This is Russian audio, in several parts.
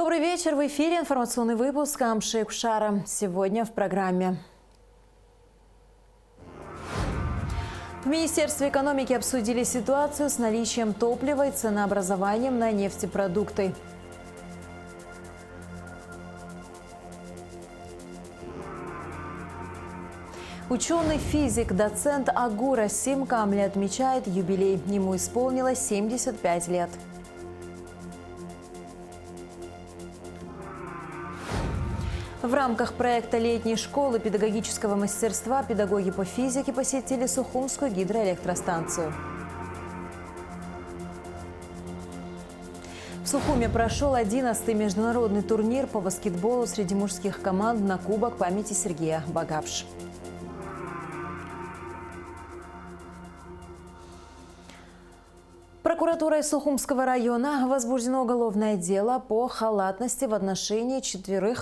Добрый вечер. В эфире информационный выпуск Амши Кушара. Сегодня в программе. В Министерстве экономики обсудили ситуацию с наличием топлива и ценообразованием на нефтепродукты. Ученый физик, доцент АГУ Расим Камли отмечает юбилей. Ему исполнилось 75 лет. В рамках проекта летней школы педагогического мастерства педагоги по физике посетили Сухумскую гидроэлектростанцию. В Сухуме прошел 11-й международный турнир по баскетболу среди мужских команд на Кубок памяти Сергея Багапш. Прокуратурой Сухумского района возбуждено уголовное дело по халатности в отношении 4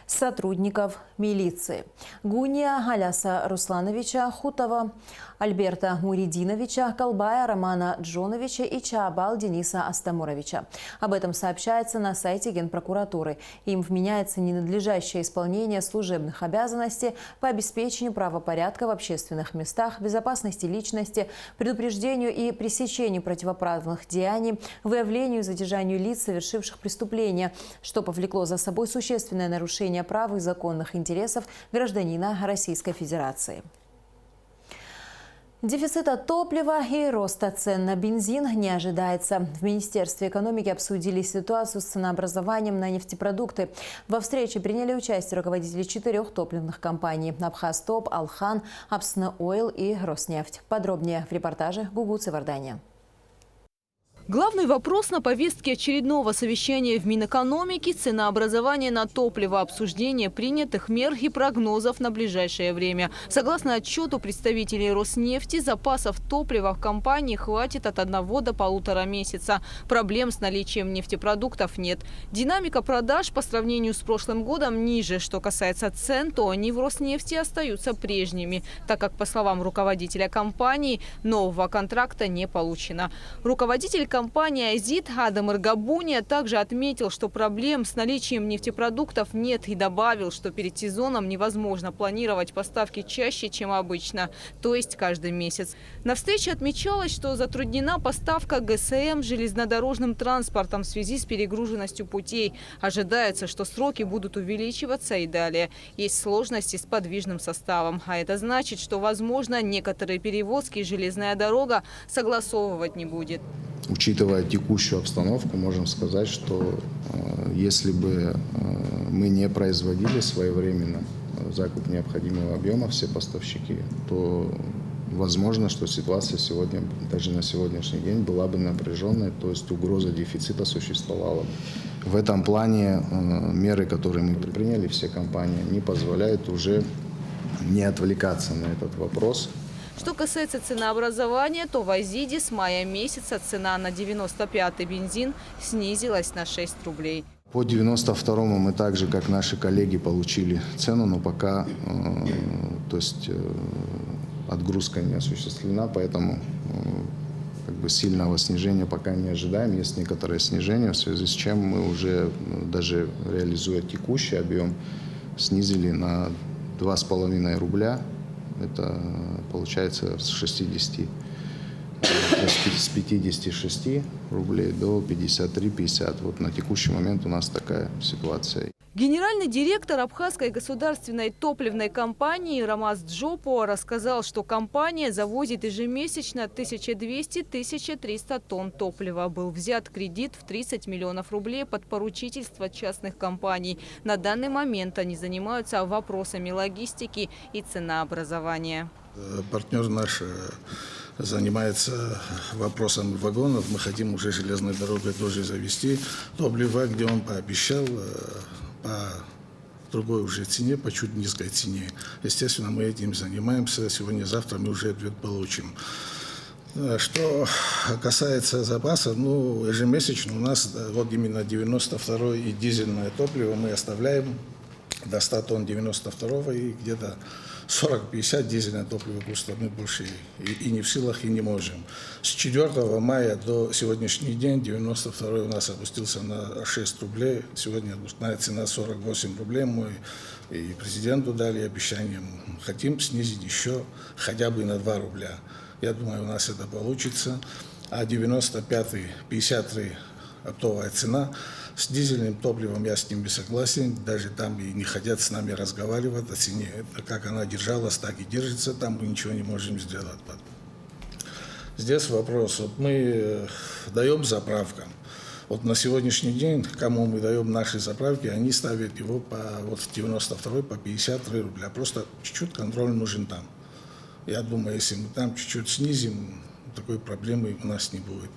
сотрудников милиции. Гуния Аляса Руслановича Хутова, Альберта Муридиновича, Колбая Романа Джоновича и Чаабал Дениса Астамуровича. Об этом сообщается на сайте Генпрокуратуры. Им вменяется ненадлежащее исполнение служебных обязанностей по обеспечению правопорядка в общественных местах, безопасности личности, предупреждению и пресечению противоправных деяний, выявлению и задержанию лиц, совершивших преступления, что повлекло за собой существенное нарушение прав и законных интересов гражданина Российской Федерации. Дефицита топлива и роста цен на бензин не ожидается. В Министерстве экономики обсудили ситуацию с ценообразованием на нефтепродукты. Во встрече приняли участие руководители 4 топливных компаний – Абхазтоп, Алхан, Апсна-Ойл и Роснефть. Подробнее в репортаже Гугуцы Вардания. Главный вопрос на повестке очередного совещания в Минэкономике – ценообразование на топливо, обсуждение принятых мер и прогнозов на ближайшее время. Согласно отчету представителей Роснефти, запасов топлива в компании хватит от 1 до 1,5 месяца. Проблем с наличием нефтепродуктов нет. Динамика продаж по сравнению с прошлым годом ниже. Что касается цен, то они в Роснефти остаются прежними, так как, по словам руководителя компании, нового контракта не получено. Руководитель компании «Азит» Адам Иргабуния также отметил, что проблем с наличием нефтепродуктов нет, и добавил, что перед сезоном невозможно планировать поставки чаще, чем обычно, то есть каждый месяц. На встрече отмечалось, что затруднена поставка ГСМ железнодорожным транспортом в связи с перегруженностью путей. Ожидается, что сроки будут увеличиваться и далее. Есть сложности с подвижным составом, а это значит, что, возможно, некоторые перевозки железная дорога согласовывать не будет. Учитывая текущую обстановку, можем сказать, что если бы мы не производили своевременно закуп необходимого объема, все поставщики, то возможно, что ситуация сегодня, даже на сегодняшний день, была бы напряженной, то есть угроза дефицита существовала бы. В этом плане меры, которые мы предприняли, все компании, не позволяют уже не отвлекаться на этот вопрос. Что касается ценообразования, то в Азиде с мая месяца цена на 95-й бензин снизилась на 6 рублей. По 92-му мы так же, как наши коллеги, получили цену, но пока отгрузка не осуществлена, поэтому сильного снижения пока не ожидаем. Есть некоторое снижение, в связи с чем мы уже, даже реализуя текущий объем, снизили на 2,5 рубля. Это получается с 56 рублей до 53-50. Вот на текущий момент у нас такая ситуация. Генеральный директор Абхазской государственной топливной компании Рамаз Джопо рассказал, что компания завозит ежемесячно 1200-1300 тонн топлива. Был взят кредит в 30 миллионов рублей под поручительство частных компаний. На данный момент они занимаются вопросами логистики и ценообразования. Партнер наш занимается вопросом вагонов. Мы хотим уже железной дорогой тоже завести топливо, где он пообещал по другой уже цене, по чуть низкой цене. Естественно, мы этим занимаемся. Сегодня-завтра мы уже ответ получим. Что касается запасов, ежемесячно у нас вот именно 92-й и дизельное топливо мы оставляем до 100 тонн 92-го и где-то 40-50 дизельное топливо просто мы больше и не в силах, и не можем. С 4 мая до сегодняшний день 92 у нас опустился на 6 рублей. Сегодня опускная цена 48 рублей. Мы и президенту дали обещание. Хотим снизить еще хотя бы на 2 рубля. Я думаю, у нас это получится. А 95-й, 53 оптовая цена. С дизельным топливом я с ними согласен. Даже там и не хотят с нами разговаривать о цене. Это как она держалась, так и держится. Там мы ничего не можем сделать. Здесь вопрос. Вот мы даем заправкам. Вот на сегодняшний день, кому мы даем наши заправки, они ставят его по вот 92 по 53 рубля. Просто чуть-чуть контроль нужен там. Я думаю, если мы там чуть-чуть снизим, такой проблемы у нас не будет.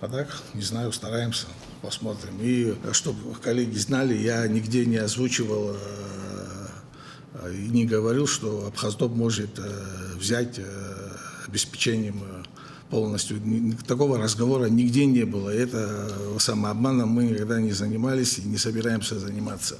А так, не знаю, стараемся, посмотрим. И чтобы коллеги знали, я нигде не озвучивал и не говорил, что Абхаздоп может взять обеспечением полностью. Такого разговора нигде не было. Это самообманом мы никогда не занимались и не собираемся заниматься.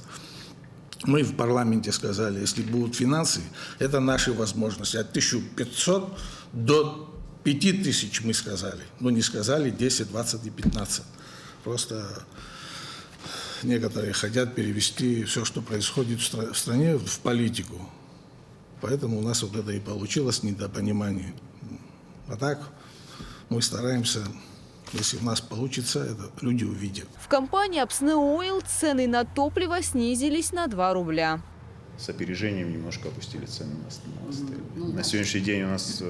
Мы в парламенте сказали, если будут финансы, это наши возможности. От 1500 до 5000 мы сказали. Но не сказали 10, 20 и 15. Просто некоторые хотят перевести все, что происходит в стране, в политику. Поэтому у нас вот это и получилось недопонимание. А так мы стараемся, если у нас получится, это люди увидят. В компании Апсне Ойл цены на топливо снизились на 2 рубля. С опережением немножко опустили цены на сегодняшний день у нас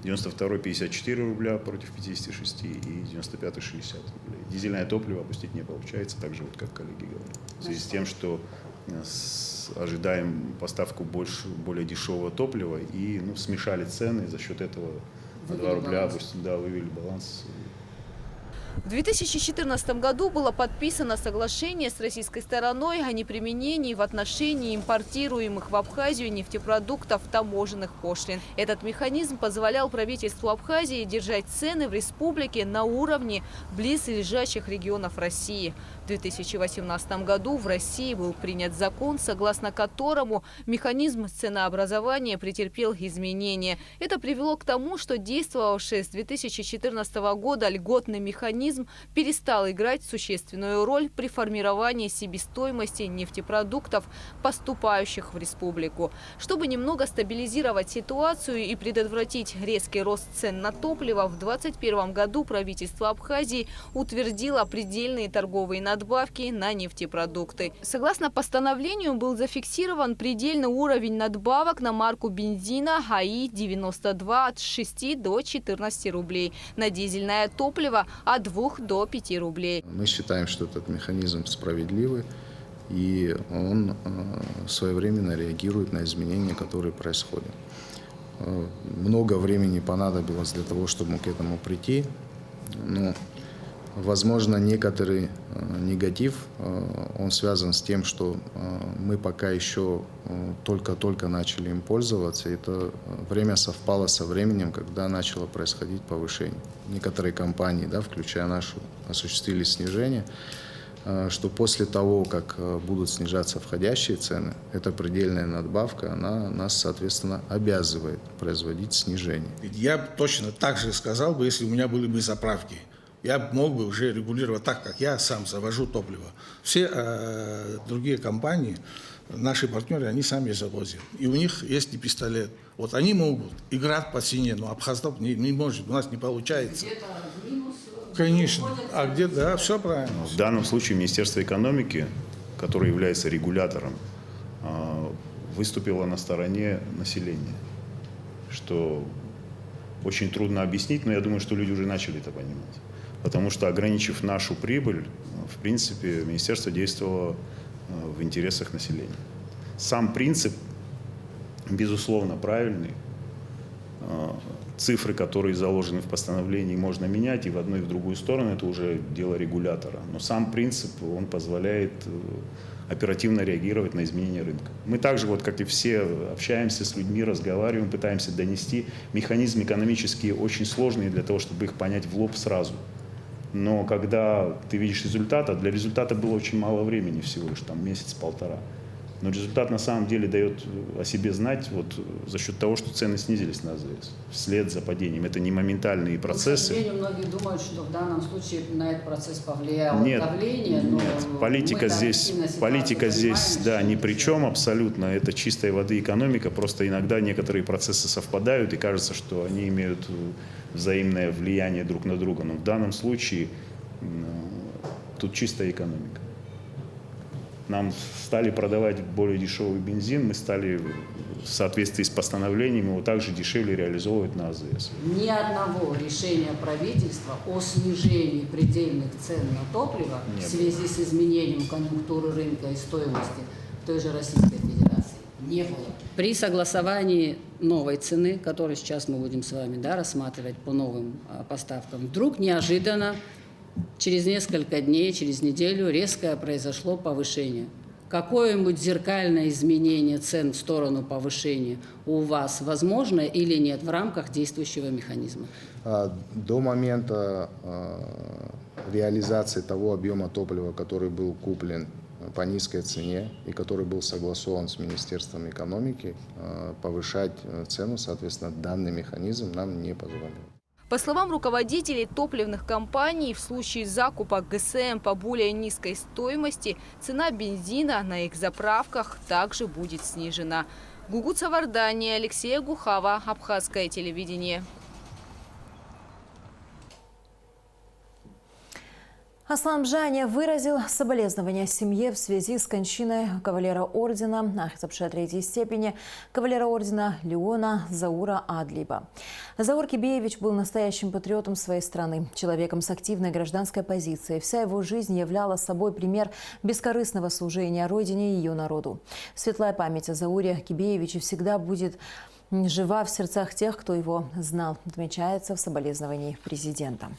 92-й 54 рубля против 56 и 95-й 60 рублей. Дизельное топливо опустить не получается, так же, вот, как коллеги говорят. В связи с тем, что ожидаем поставку более дешевого топлива и смешали цены, за счет этого на 2 рубля вывели баланс. В 2014 году было подписано соглашение с российской стороной о неприменении в отношении импортируемых в Абхазию нефтепродуктов таможенных пошлин. Этот механизм позволял правительству Абхазии держать цены в республике на уровне близлежащих регионов России. В 2018 году в России был принят закон, согласно которому механизм ценообразования претерпел изменения. Это привело к тому, что действовавший с 2014 года льготный механизм перестал играть существенную роль при формировании себестоимости нефтепродуктов, поступающих в республику. Чтобы немного стабилизировать ситуацию и предотвратить резкий рост цен на топливо, в 2021 году правительство Абхазии утвердило предельные торговые надбавки на нефтепродукты. Согласно постановлению, был зафиксирован предельный уровень надбавок на марку бензина АИ-92 от 6 до 14 рублей, на дизельное топливо от 2 до 5 рублей. Мы считаем, что этот механизм справедливый, и он своевременно реагирует на изменения, которые происходят. Много времени понадобилось для того, чтобы к этому прийти. Но, возможно, некоторый негатив, он связан с тем, что мы пока еще только-только начали им пользоваться. Это время совпало со временем, когда начало происходить повышение. Некоторые компании, включая нашу, осуществили снижение, что после того, как будут снижаться входящие цены, эта предельная надбавка, она нас, соответственно, обязывает производить снижение. Я точно так же сказал бы, если у меня были бы заправки. Я мог бы уже регулировать так, как я сам завожу топливо. Все другие компании, наши партнеры, они сами завозят. И у них есть и пистолет. Вот они могут играть по цене, но Абхаздоп не может, у нас не получается. Где-то минус. Конечно. А где-то, да, все правильно. В данном случае Министерство экономики, которое является регулятором, выступило на стороне населения, что очень трудно объяснить, но я думаю, что люди уже начали это понимать. Потому что, ограничив нашу прибыль, в принципе, министерство действовало в интересах населения. Сам принцип, безусловно, правильный. Цифры, которые заложены в постановлении, можно менять и в одну, и в другую сторону. Это уже дело регулятора. Но сам принцип, он позволяет оперативно реагировать на изменения рынка. Мы также, как и все, общаемся с людьми, разговариваем, пытаемся донести. Механизмы экономические очень сложные для того, чтобы их понять в лоб сразу. Но когда ты видишь результат, а для результата было очень мало времени, всего лишь месяц-полтора. Но результат на самом деле дает о себе знать вот за счет того, что цены снизились на АЗС вслед за падением. Это не моментальные процессы. К сожалению, многие думают, что в данном случае на этот процесс повлияло давление. Но нет, политика здесь, да, ни при чем абсолютно. Это чистой воды экономика. Просто иногда некоторые процессы совпадают и кажется, что они имеют взаимное влияние друг на друга. Но в данном случае тут чистая экономика. Нам стали продавать более дешевый бензин, мы стали в соответствии с постановлением его также дешевле реализовывать на АЗС. Ни одного решения правительства о снижении предельных цен на топливо в связи с изменением конъюнктуры рынка и стоимости в той же Российской Федерации не было. При согласовании новой цены, которую сейчас мы будем с вами рассматривать по новым поставкам, вдруг неожиданно через несколько дней, через неделю резкое произошло повышение. Какое-нибудь зеркальное изменение цен в сторону повышения у вас возможно или нет в рамках действующего механизма? До момента реализации того объема топлива, который был куплен по низкой цене и который был согласован с Министерством экономики, повышать цену, соответственно, данный механизм нам не позволил. По словам руководителей топливных компаний, в случае закупа ГСМ по более низкой стоимости цена бензина на их заправках также будет снижена. Гугут Савардани, Алексей Гухава, Абхазское телевидение. Аслан Бжаня выразил соболезнования семье в связи с кончиной кавалера ордена Ахтапша третьей степени, кавалера ордена Леона Заура Адлиба. Заур Кибеевич был настоящим патриотом своей страны, человеком с активной гражданской позицией. Вся его жизнь являла собой пример бескорыстного служения Родине и ее народу. Светлая память о Зауре Кибеевиче всегда будет жива в сердцах тех, кто его знал, отмечается в соболезновании президента.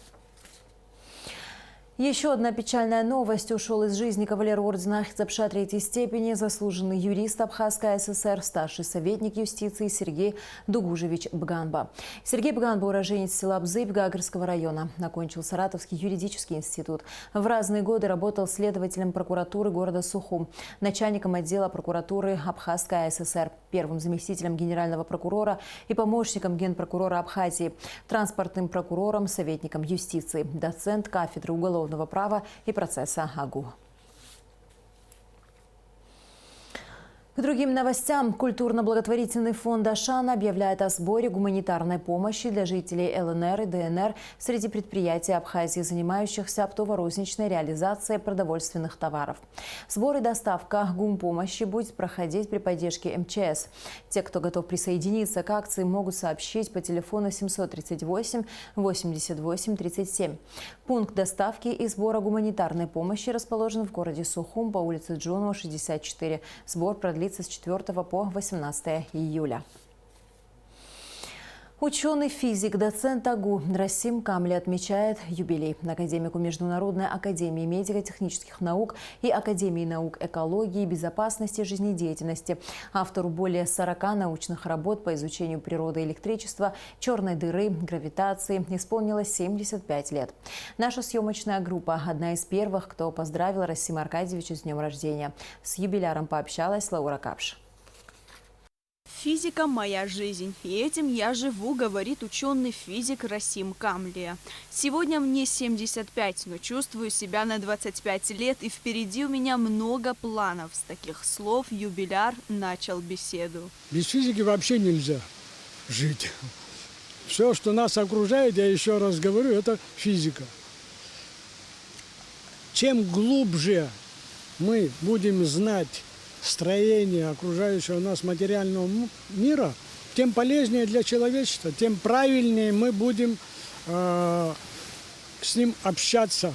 Еще одна печальная новость. Ушел из жизни кавалер ордена Ахтапша третьей степени, заслуженный юрист Абхазской ССР, старший советник юстиции Сергей Дугужевич Бганба. Сергей Бганба – уроженец села Бзыб Гагарского района. Окончил Саратовский юридический институт. В разные годы работал следователем прокуратуры города Сухум, начальником отдела прокуратуры Абхазской ССР, первым заместителем генерального прокурора и помощником генпрокурора Абхазии, транспортным прокурором, советником юстиции, доцент кафедры уголовного права и процесса АГУ. К другим новостям. Культурно-благотворительный фонд «Ашан» объявляет о сборе гуманитарной помощи для жителей ЛНР и ДНР среди предприятий Абхазии, занимающихся оптово-розничной реализацией продовольственных товаров. Сбор и доставка гумпомощи будет проходить при поддержке МЧС. Те, кто готов присоединиться к акции, могут сообщить по телефону 738 88 37. Пункт доставки и сбора гуманитарной помощи расположен в городе Сухум по улице Джонова, 64. Сбор продлится с 4 по 18 июля. Ученый-физик, доцент АГУ Расим Камли отмечает юбилей. Академику Международной академии медико-технических наук и Академии наук экологии и безопасности жизнедеятельности, автору более 40 научных работ по изучению природы электричества, черной дыры, гравитации, исполнилось 75 лет. Наша съемочная группа – одна из первых, кто поздравил Расима Аркадьевича с днем рождения. С юбиляром пообщалась Лаура Капш. Физика – моя жизнь, и этим я живу, говорит ученый-физик Расим Камли. Сегодня мне 75, но чувствую себя на 25 лет, и впереди у меня много планов. С таких слов юбиляр начал беседу. Без физики вообще нельзя жить. Все, что нас окружает, я еще раз говорю, это физика. Чем глубже мы будем знать строение окружающего нас материального мира, тем полезнее для человечества, тем правильнее мы будем с ним общаться,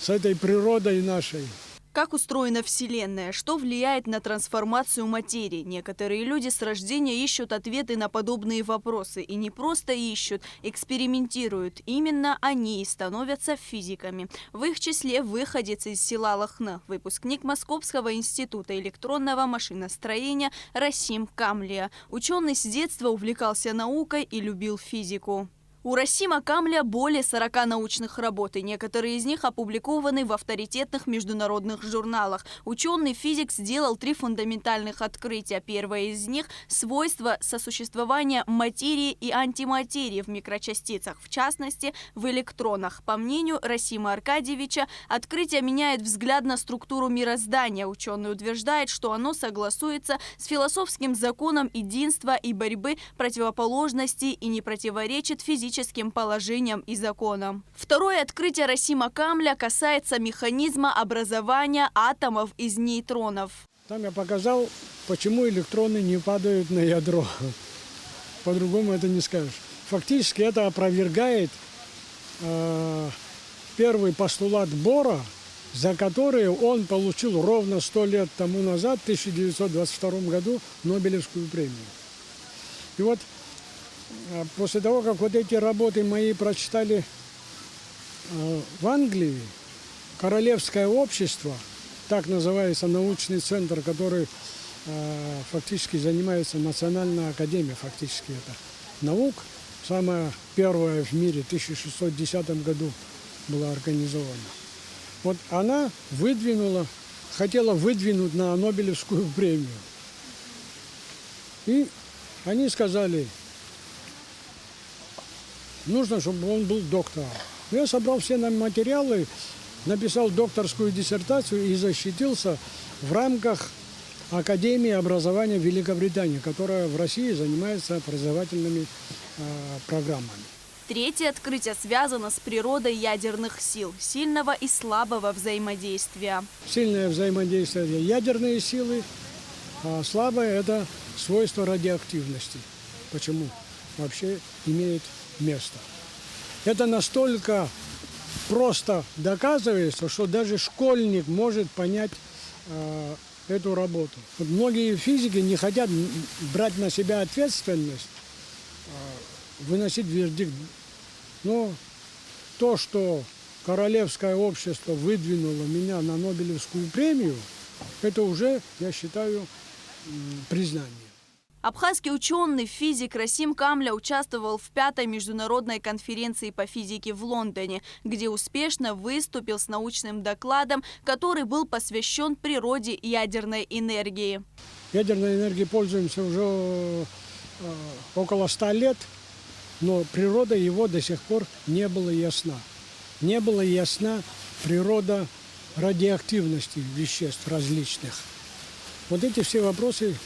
с этой природой нашей. Как устроена Вселенная? Что влияет на трансформацию материи? Некоторые люди с рождения ищут ответы на подобные вопросы. И не просто ищут, экспериментируют. Именно они и становятся физиками. В их числе выходец из села Лахна, выпускник Московского института электронного машиностроения Расим Камли. Ученый с детства увлекался наукой и любил физику. У Расима Камля более 40 научных работ, и некоторые из них опубликованы в авторитетных международных журналах. Ученый-физик сделал 3 фундаментальных открытия. Первое из них – свойства сосуществования материи и антиматерии в микрочастицах, в частности, в электронах. По мнению Расима Аркадьевича, открытие меняет взгляд на структуру мироздания. Ученый утверждает, что оно согласуется с философским законом единства и борьбы противоположностей и не противоречит физическим положениям и законам. Второе открытие Расима Камля касается механизма образования атомов из нейтронов. Там я показал, почему электроны не падают на ядро. По-другому это не скажешь. Фактически это опровергает первый постулат Бора, за который он получил ровно 100 лет тому назад, в 1922 году, Нобелевскую премию. И вот после того, как вот эти работы мои прочитали в Англии, Королевское общество, так называется научный центр, который фактически занимается Национальная академия, фактически это наук, самая первая в мире, в 1610 году была организована. Вот она хотела выдвинуть на Нобелевскую премию. И они сказали, нужно, чтобы он был доктором. Я собрал все материалы, написал докторскую диссертацию и защитился в рамках Академии образования Великобритании, которая в России занимается образовательными программами. Третье открытие связано с природой ядерных сил, сильного и слабого взаимодействия. Сильное взаимодействие ядерные силы, а слабое – это свойство радиоактивности. Почему вообще имеет место. Это настолько просто доказывается, что даже школьник может понять эту работу. Вот многие физики не хотят брать на себя ответственность, выносить вердикт. Но то, что Королевское общество выдвинуло меня на Нобелевскую премию, это уже, я считаю, признание. Абхазский ученый, физик Расим Камля участвовал в 5-й международной конференции по физике в Лондоне, где успешно выступил с научным докладом, который был посвящен природе ядерной энергии. Ядерной энергией пользуемся уже около 100 лет, но природа его до сих пор не была ясна. Не была ясна природа радиоактивности веществ различных. Вот эти все вопросам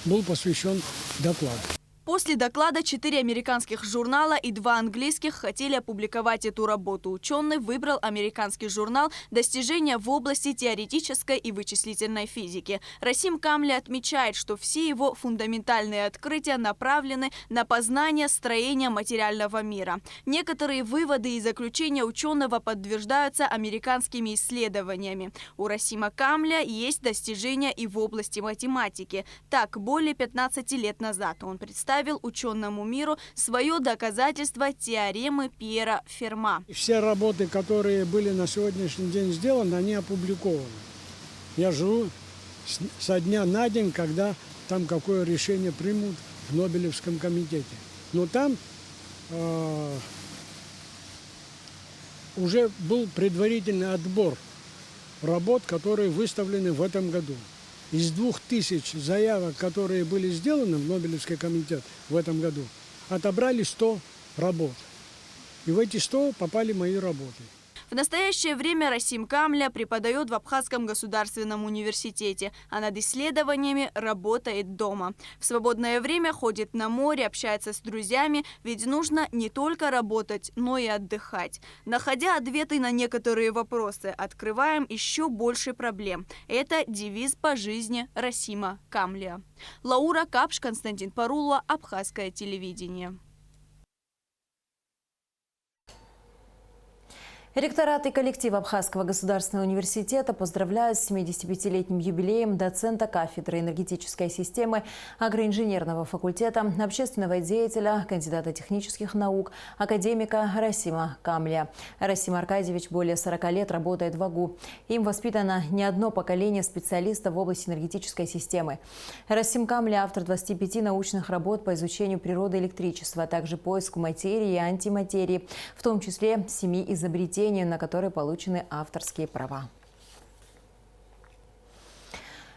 был посвящен доклад. После доклада 4 американских журнала и 2 английских хотели опубликовать эту работу. Ученый выбрал американский журнал «Достижения в области теоретической и вычислительной физики». Расим Камля отмечает, что все его фундаментальные открытия направлены на познание строения материального мира. Некоторые выводы и заключения ученого подтверждаются американскими исследованиями. У Расима Камля есть достижения и в области математики. Так, более 15 лет назад он представил ученому миру свое доказательство теоремы Пьера Ферма. Все работы, которые были на сегодняшний день сделаны, они опубликованы. Я жду со дня на день, когда там какое решение примут в Нобелевском комитете. Но там уже был предварительный отбор работ, которые выставлены в этом году. Из 2000 заявок, которые были сделаны в Нобелевский комитет в этом году, отобрали 100 работ. И в эти 100 попали мои работы. В настоящее время Расим Камля преподает в Абхазском государственном университете, а над исследованиями работает дома. В свободное время ходит на море, общается с друзьями, ведь нужно не только работать, но и отдыхать. Находя ответы на некоторые вопросы, открываем еще больше проблем. Это девиз по жизни Расима Камля. Лаура Капш, Константин Парулова, Абхазское телевидение. Ректорат и коллектив Абхазского государственного университета поздравляют с 75-летним юбилеем доцента кафедры энергетической системы агроинженерного факультета, общественного деятеля, кандидата технических наук, академика Расима Камля. Расим Аркадьевич более 40 лет работает в АГУ. Им воспитано не одно поколение специалистов в области энергетической системы. Расим Камля – автор 25 научных работ по изучению природы электричества, а также поиску материи и антиматерии, в том числе 7 изобретений, на которые получены авторские права.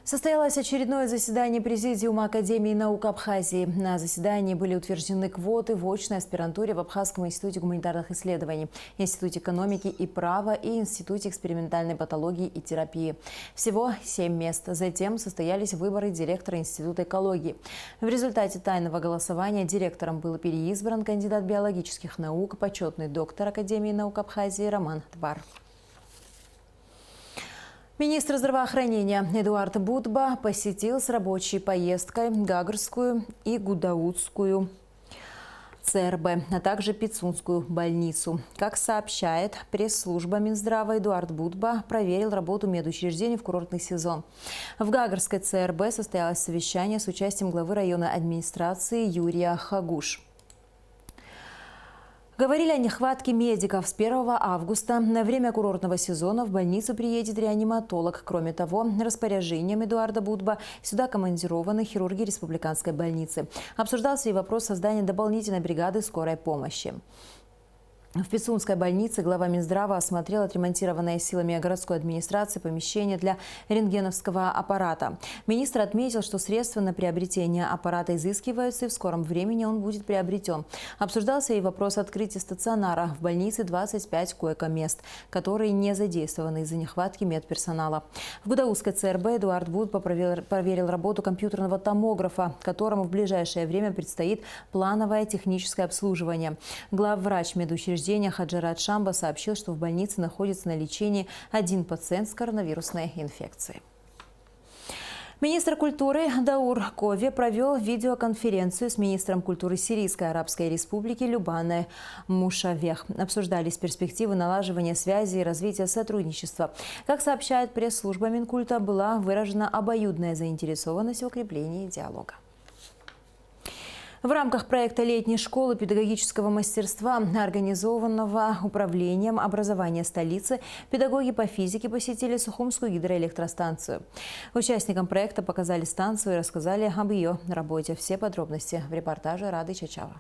Состоялось очередное заседание Президиума Академии наук Абхазии. На заседании были утверждены квоты в очной аспирантуре в Абхазском институте гуманитарных исследований, Институте экономики и права и Институте экспериментальной патологии и терапии. Всего 7 мест. Затем состоялись выборы директора Института экологии. В результате тайного голосования директором был переизбран кандидат биологических наук, почетный доктор Академии наук Абхазии Роман Твар. Министр здравоохранения Эдуард Будба посетил с рабочей поездкой Гагарскую и Гудаутскую ЦРБ, а также Пицунскую больницу. Как сообщает пресс-служба Минздрава, Эдуард Будба проверил работу медучреждений в курортный сезон. В Гагарской ЦРБ состоялось совещание с участием главы районной администрации Юрия Хагуш. Говорили о нехватке медиков. С 1 августа на время курортного сезона в больницу приедет реаниматолог. Кроме того, распоряжением Эдуарда Будба сюда командированы хирурги республиканской больницы. Обсуждался и вопрос создания дополнительной бригады скорой помощи. В Пицунской больнице глава Минздрава осмотрел отремонтированное силами городской администрации помещение для рентгеновского аппарата. Министр отметил, что средства на приобретение аппарата изыскиваются, и в скором времени он будет приобретен. Обсуждался и вопрос открытия стационара. В больнице 25 койко-мест, которые не задействованы из-за нехватки медперсонала. В Гудаутской ЦРБ Эдуард Будба проверил работу компьютерного томографа, которому в ближайшее время предстоит плановое техническое обслуживание. Главврач медучреждения Хаджарат Шамба сообщил, что в больнице находится на лечении 1 пациент с коронавирусной инфекцией. Министр культуры Даур Кови провел видеоконференцию с министром культуры Сирийской Арабской Республики Любане Мушавех. Обсуждались перспективы налаживания связи и развития сотрудничества. Как сообщает пресс-служба Минкульта, была выражена обоюдная заинтересованность в укреплении диалога. В рамках проекта летней школы педагогического мастерства, организованного Управлением образования столицы, педагоги по физике посетили Сухумскую гидроэлектростанцию. Участникам проекта показали станцию и рассказали об ее работе. Все подробности в репортаже Рады Чачава.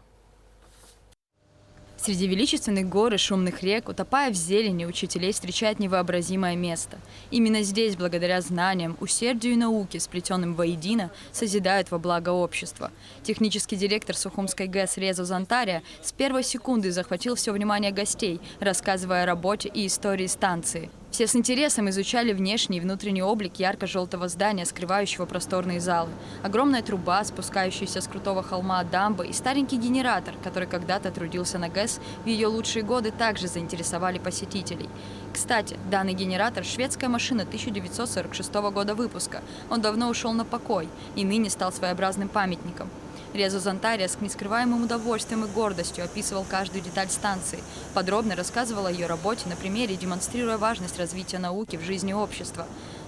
Среди величественных гор и шумных рек, утопая в зелени, учителей встречает невообразимое место. Именно здесь, благодаря знаниям, усердию и науке, сплетенным воедино, созидают во благо общества. Технический директор Сухумской ГЭС Резо Зантария с первой секунды захватил все внимание гостей, рассказывая о работе и истории станции. Все с интересом изучали внешний и внутренний облик ярко-желтого здания, скрывающего просторные залы. Огромная труба, спускающаяся с крутого холма дамбы, и старенький генератор, который когда-то трудился на ГЭС, в ее лучшие годы также заинтересовали посетителей. Кстати, данный генератор – шведская машина 1946 года выпуска. Он давно ушел на покой и ныне стал своеобразным памятником. Резо Зантария с нескрываемым удовольствием и гордостью описывал каждую деталь станции, подробно рассказывал о ее работе на примере, демонстрируя важность развития науки в жизни общества.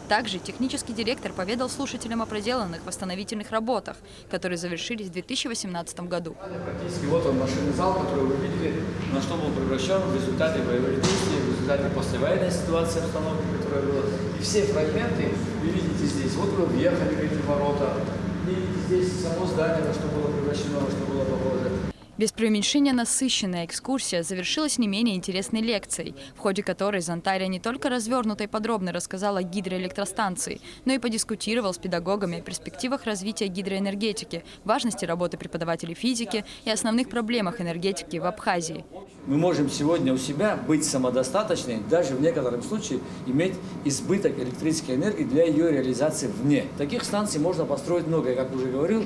Также технический директор поведал слушателям о проделанных восстановительных работах, которые завершились в 2018 году. Практически вот он, машинный зал, который вы видели, на что был превращен в результате боевых действий, в результате послевоенной ситуации, обстановки, которая была. И все фрагменты вы видите здесь. Вот вы въехали в эти ворота. И здесь само здание, на что было превращено, на что было похоже. Без преуменьшения насыщенная экскурсия завершилась не менее интересной лекцией, в ходе которой Зантария не только развернуто и подробно рассказал о гидроэлектростанции, но и подискутировал с педагогами о перспективах развития гидроэнергетики, важности работы преподавателей физики и основных проблемах энергетики в Абхазии. Мы можем сегодня у себя быть самодостаточными, даже в некотором случае иметь избыток электрической энергии для ее реализации вне. Таких станций можно построить много, я как уже говорил,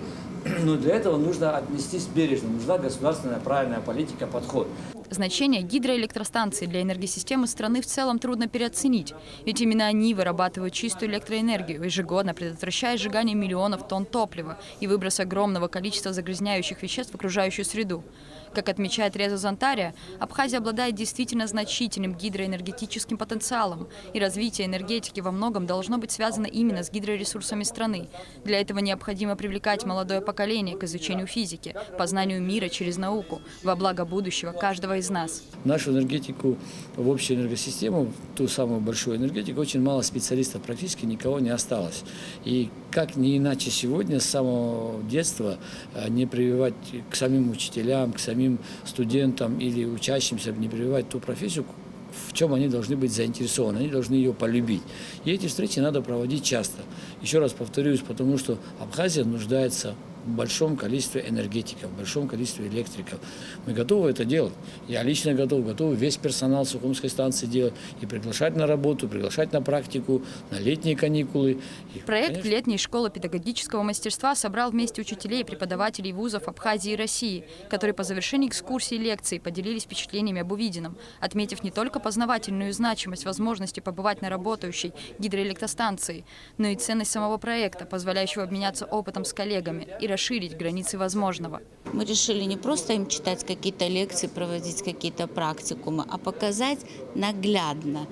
но для этого нужно отнестись бережно, нужна государственная правильная политика, подход. Значение гидроэлектростанций для энергосистемы страны в целом трудно переоценить, ведь именно они вырабатывают чистую электроэнергию, ежегодно предотвращая сжигание миллионов тонн топлива и выброс огромного количества загрязняющих веществ в окружающую среду. Как отмечает Реза Зантария, Абхазия обладает действительно значительным гидроэнергетическим потенциалом, и развитие энергетики во многом должно быть связано именно с гидроресурсами страны. Для этого необходимо привлекать молодое поколение к изучению физики, познанию мира через науку, во благо будущего каждого из нас. Нашу энергетику, в общую энергосистему, ту самую большую энергетику, очень мало специалистов, практически никого не осталось. И как не иначе сегодня с самого детства не прививать к самим учителям, к самим студентам или учащимся, не прививать ту профессию, в чем они должны быть заинтересованы, они должны ее полюбить. И эти встречи надо проводить часто. Еще раз повторюсь, потому что Абхазия нуждается в большом количестве энергетиков, в большом количестве электриков. Мы готовы это делать. Я лично готов весь персонал Сухумской станции делать и приглашать на работу, приглашать на практику, на летние каникулы. Проект летней школы педагогического мастерства собрал вместе учителей и преподавателей вузов Абхазии и России, которые по завершении экскурсий и лекций поделились впечатлениями об увиденном, отметив не только познавательную значимость возможности побывать на работающей гидроэлектростанции, но и ценность самого проекта, позволяющего обменяться опытом с коллегами и расширить границы возможного. Мы решили не просто им читать какие-то лекции, проводить какие-то практикумы, а показать наглядно,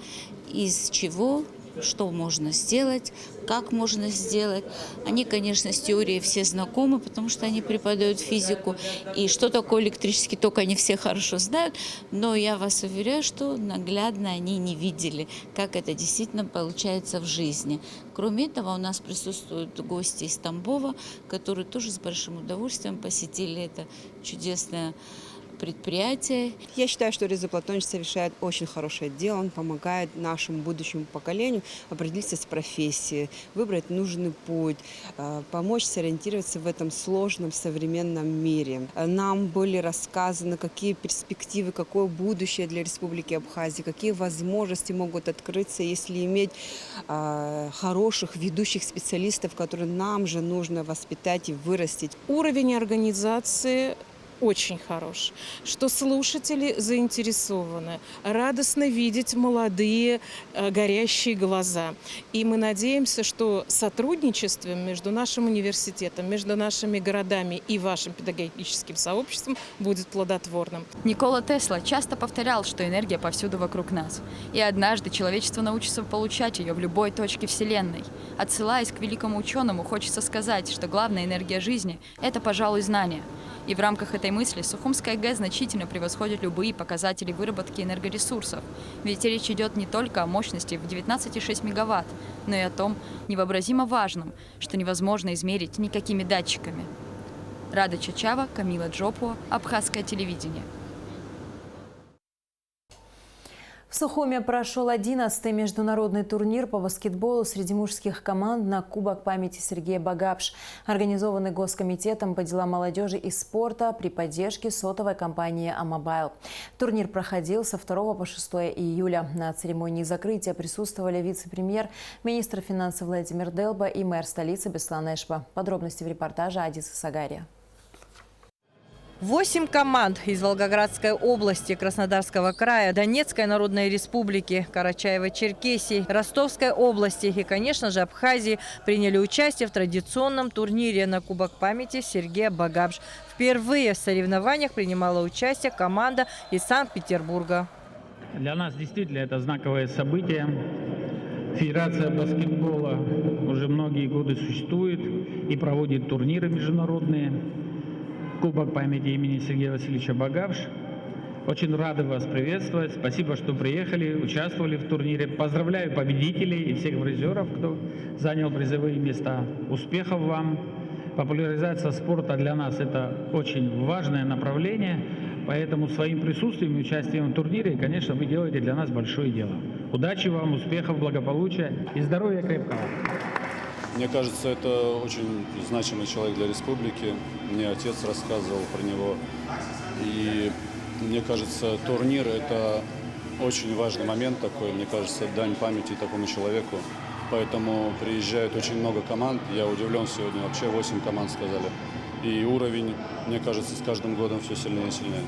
из чего, что можно сделать, как можно сделать. Они, конечно, с теорией все знакомы, потому что они преподают физику. И что такое электрический ток, они все хорошо знают. Но я вас уверяю, что наглядно они не видели, как это действительно получается в жизни. Кроме этого, у нас присутствуют гости из Тамбова, которые тоже с большим удовольствием посетили это чудесное предприятия. Я считаю, что Реза Платонович совершает очень хорошее дело. Он помогает нашему будущему поколению определиться с профессией, выбрать нужный путь, помочь сориентироваться в этом сложном современном мире. Нам были рассказаны, какие перспективы, какое будущее для Республики Абхазия, какие возможности могут открыться, если иметь хороших ведущих специалистов, которые нам же нужно воспитать и вырастить. Уровень организации очень хорош, что слушатели заинтересованы, радостно видеть молодые горящие глаза. И мы надеемся, что сотрудничество между нашим университетом, между нашими городами и вашим педагогическим сообществом будет плодотворным. Никола Тесла часто повторял, что энергия повсюду вокруг нас. И однажды человечество научится получать ее в любой точке Вселенной. Отсылаясь к великому ученому, хочется сказать, что главная энергия жизни – это, пожалуй, знание. И в рамках этой мысли Сухумская ГЭС значительно превосходит любые показатели выработки энергоресурсов. Ведь речь идет не только о мощности в 19,6 мегаватт, но и о том невообразимо важном, что невозможно измерить никакими датчиками. Рада Чачава, Камила Джопуа, Абхазское телевидение. В Сухуме прошел 11-й международный турнир по баскетболу среди мужских команд на Кубок памяти Сергея Багапш, организованный Госкомитетом по делам молодежи и спорта при поддержке сотовой компании «Амобайл». Турнир проходил со 2 по 6 июля. На церемонии закрытия присутствовали вице-премьер, министр финансов Владимир Делба и мэр столицы Беслан Эшба. Подробности в репортаже Адисы Сагария. 8 команд из Волгоградской области, Краснодарского края, Донецкой Народной Республики, Карачаево-Черкесии, Ростовской области и, конечно же, Абхазии приняли участие в традиционном турнире на Кубок памяти Сергея Багапш. Впервые в соревнованиях принимала участие команда из Санкт-Петербурга. Для нас действительно это знаковое событие. Федерация баскетбола уже многие годы существует и проводит турниры международные. Кубок памяти имени Сергея Васильевича Багапш. Очень рады вас приветствовать. Спасибо, что приехали, участвовали в турнире. Поздравляю победителей и всех призеров, кто занял призовые места. Успехов вам. Популяризация спорта для нас – это очень важное направление. Поэтому своим присутствием и участием в турнире, конечно, вы делаете для нас большое дело. Удачи вам, успехов, благополучия и здоровья крепкого. Мне кажется, это очень значимый человек для республики. Мне отец рассказывал про него. И мне кажется, турнир – это очень важный момент такой. Мне кажется, дань памяти такому человеку. Поэтому приезжает очень много команд. Я удивлен сегодня, вообще 8 команд сказали. И уровень, мне кажется, с каждым годом все сильнее и сильнее.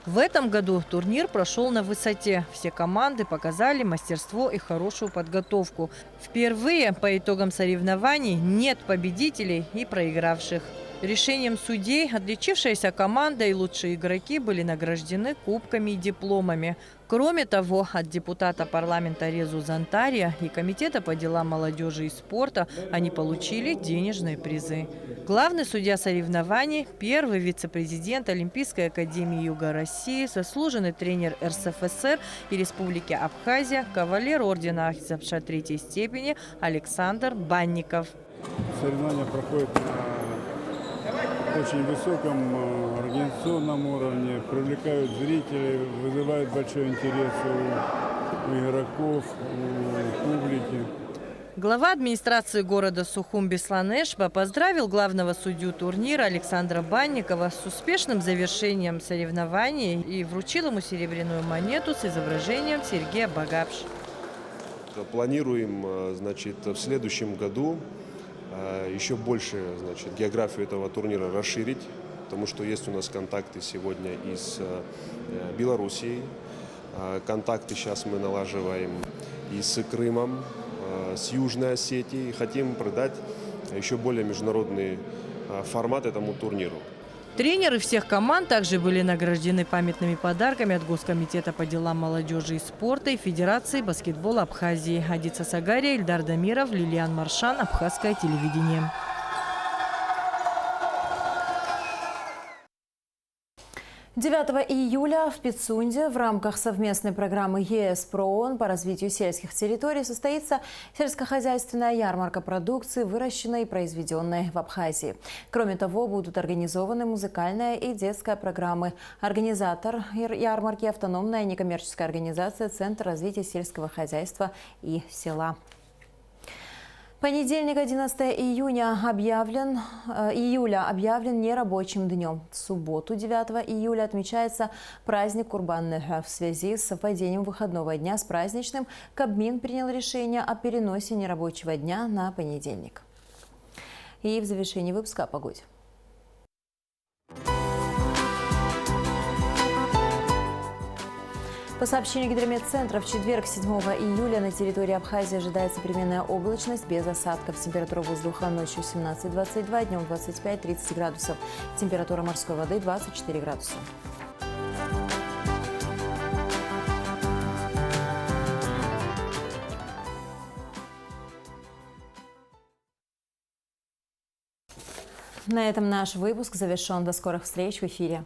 В этом году турнир прошел на высоте. Все команды показали мастерство и хорошую подготовку. Впервые по итогам соревнований нет победителей и проигравших. Решением судей отличившаяся команда и лучшие игроки были награждены кубками и дипломами. Кроме того, от депутата парламента Резу Зантария и Комитета по делам молодежи и спорта они получили денежные призы. Главный судья соревнований, первый вице-президент Олимпийской академии Юга России, заслуженный тренер РСФСР и Республики Абхазия, кавалер ордена Ахтзапша 3-й степени Александр Банников. Соревнования проходят на очень высоком организационном уровне, привлекают зрителей, вызывают большой интерес у игроков, у публики. Глава администрации города Сухум Беслан-Эшба поздравил главного судью турнира Александра Банникова с успешным завершением соревнований и вручил ему серебряную монету с изображением Сергея Багапш. Планируем, значит, в следующем году еще больше, значит, географию этого турнира расширить, потому что есть у нас контакты сегодня и с Белоруссией, контакты сейчас мы налаживаем и с Крымом, с Южной Осетией. Хотим придать еще более международный формат этому турниру. Тренеры всех команд также были награждены памятными подарками от Госкомитета по делам молодежи и спорта и Федерации баскетбола Абхазии. Адица Сагария, Ильдар Дамиров, Лилиан Маршан, Абхазское телевидение. 9 июля в Пицунде в рамках совместной программы ЕС ПРООН по развитию сельских территорий состоится сельскохозяйственная ярмарка продукции, выращенной и произведенной в Абхазии. Кроме того, будут организованы музыкальная и детская программы. Организатор ярмарки – автономная некоммерческая организация «Центр развития сельского хозяйства и села». Понедельник, 11 июля объявлен нерабочим днем. В субботу, 9 июля, отмечается праздник Курбан-Нехр. В связи с совпадением выходного дня с праздничным, Кабмин принял решение о переносе нерабочего дня на понедельник. И в завершении выпуска о погоде. По сообщению Гидрометцентра, в четверг, 7 июля, на территории Абхазии ожидается переменная облачность без осадков. Температура воздуха ночью 17-22, днем 25-30 градусов. Температура морской воды 24 градуса. На этом наш выпуск завершен. До скорых встреч в эфире.